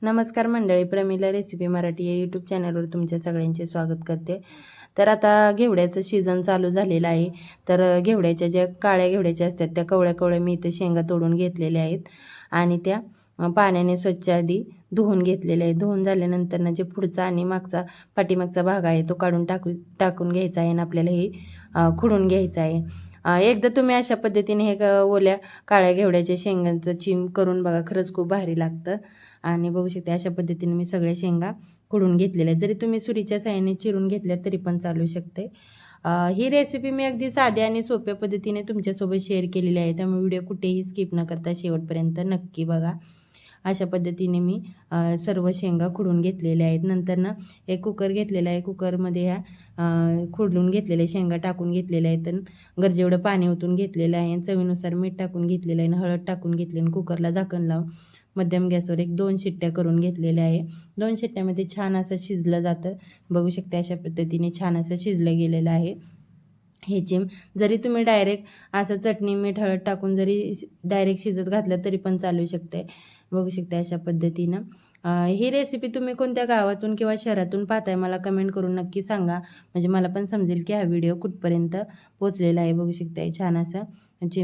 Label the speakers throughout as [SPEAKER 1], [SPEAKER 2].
[SPEAKER 1] नमस्कार मंडळी, प्रमिला रेसिपी मराठी या यूट्यूब चॅनलवर तुमच्या सगळ्यांचे स्वागत करते. तर आता घेवड्याचं सीझन चालू झालेलं आहे. तर घेवड्याच्या ज्या काळ्या घेवड्याच्या असतात त्या कवळ्या कवळ्या मी इथे शेंगा तोडून घेतलेल्या आहेत आणि त्या पाण्याने स्वच्छ आधी धुवून घेतलेल्या आहेत. धुवून झाल्यानंतर जे पुढचा आणि पाठीमागचा भाग आहे तो काढून टाकून घ्यायचा आहे आणि आपल्याला हे खुडून घ्यायचं आहे. एकदा तुम्ही अशा पद्धतीने हे ओल्या काळ्या घेवड्याच्या शेंगांचं चिम करून बघा, खरंच खूप भारी लागतं. आणि बघू शकता अशा पद्धतीने मी सगळ्या शेंगा खुडून घेतलेल्या आहेत. जरी तुम्ही सुरीच्या साहाय्याने चिरून घेतल्या तरी पण चालू शकते. ही रेसिपी मी अगदी साध्या आणि सोप्या पद्धतीने तुमच्यासोबत शेअर केलेली आहे, त्यामुळे व्हिडिओ कुठेही स्किप न करता शेवटपर्यंत नक्की बघा. अशा पद्धतीने मी सर्व शेंगा खुडून घेतलेल्या आहेत. नंतर एक कुकर घेतलेला आहे. कुकरमध्ये ह्या खुडून घेतलेल्या शेंगा टाकून घेतलेल्या आहेत. गरजेवढं पाणी ओतून घेतलेलं आहे. चवीनुसार मीठ टाकून घेतलेलं आहे आणि हळद टाकून घेतली आणि कुकरला झाकण लावून मध्यम गॅसवर 2 शिट्ट्या करून घेतलेल्या आहे. 2 शिट्ट्यामध्ये छान असं शिजलं जातं. बघू शकता अशा पद्धतीने छान असं शिजलं गेलेलं आहे. हे जरी तुम्ही डायरेक्ट असं चटणी मीठ हळद टाकून जरी डायरेक्ट शिजत घातलं तरी पण चालू शकते. बघू शकता अशा पद्धतीनं. ही रेसिपी तुम्ही कोणत्या गावातून किंवा शहरातून पाहताय मला कमेंट करून नक्की सांगा, म्हणजे मला पण समजेल की हा व्हिडिओ कुठपर्यंत पोचलेला आहे. बघू शकता छान असं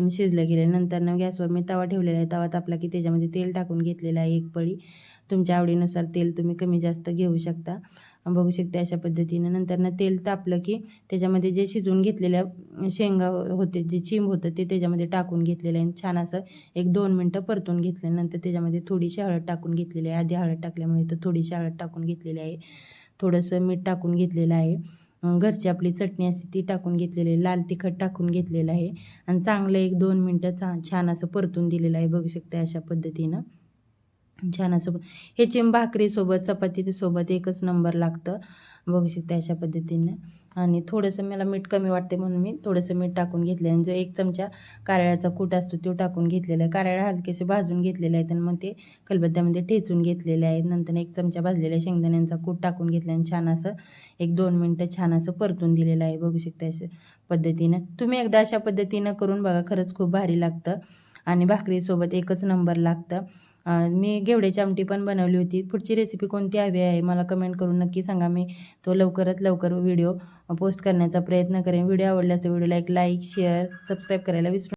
[SPEAKER 1] शिजलं गेलं. नंतर गॅसवर मी तवा ठेवलेला आहे. तवा तापला की त्याच्यामध्ये तेल टाकून घेतलेलं आहे 1 पळी. तुमच्या आवडीनुसार तेल तुम्ही कमी जास्त घेऊ शकता. बघू शकता अशा पद्धतीनं. नंतर तेल तापलं की त्याच्यामध्ये जे शिजवून घेतलेल्या शेंगा होते, जे चिंब होतं ते त्याच्यामध्ये टाकून घेतलेलं आहे. छान असं 1-2 मिनटं परतून घेतल्यानंतर त्याच्यामध्ये थोडीशी हळद टाकून घेतलेली आहे. आधी हळद टाकल्यामुळे तर थोडीशी हळद टाकून घेतलेली आहे. थोडंसं मीठ टाकून घेतलेलं आहे. घरची आपली चटणी असते ती टाकून घेतलेली आहे. लाल तिखट टाकून घेतलेलं आहे आणि चांगलं 1-2 मिनटं छान असं परतून दिलेलं आहे. बघू शकता अशा पद्धतीनं छान असं हे भाकरीसोबत चपातीसोबत एकच नंबर लागतं. बघू शकता अशा पद्धतीने. आणि थोडंसं मला मीठ कमी वाटते म्हणून मी थोडंसं मीठ टाकून घेतलं आहे. आणि जो 1 चमचा कारळ्याचा कूट असतो तो टाकून घेतलेला आहे. कारळ्या हलकेसे भाजून घेतलेले आहेत आणि मग ते खलबत्त्यामध्ये ठेचून घेतलेले आहेत. नंतर 1 चमचा भाजलेल्या शेंगदाण्यांचा कूट टाकून घेतला आणि छान असं 1-2 मिनटं छान असं परतून दिलेलं आहे. बघू शकता अशा पद्धतीनं. तुम्ही एकदा अशा पद्धतीनं करून बघा, खरंच खूप भारी लागतं आणि भाकरीसोबत एकच नंबर लागतं. मी घेवड्याची आमटी पण बनवली होती. पुढची रेसिपी कोणती हवी आहे मला कमेंट करून नक्की सांगा. मी तो लवकरात लवकर व्हिडिओ पोस्ट करण्याचा प्रयत्न करेन. व्हिडिओ आवडल्यास तर व्हिडिओला एक लाईक, शेअर, सबस्क्राईब करायला विसरू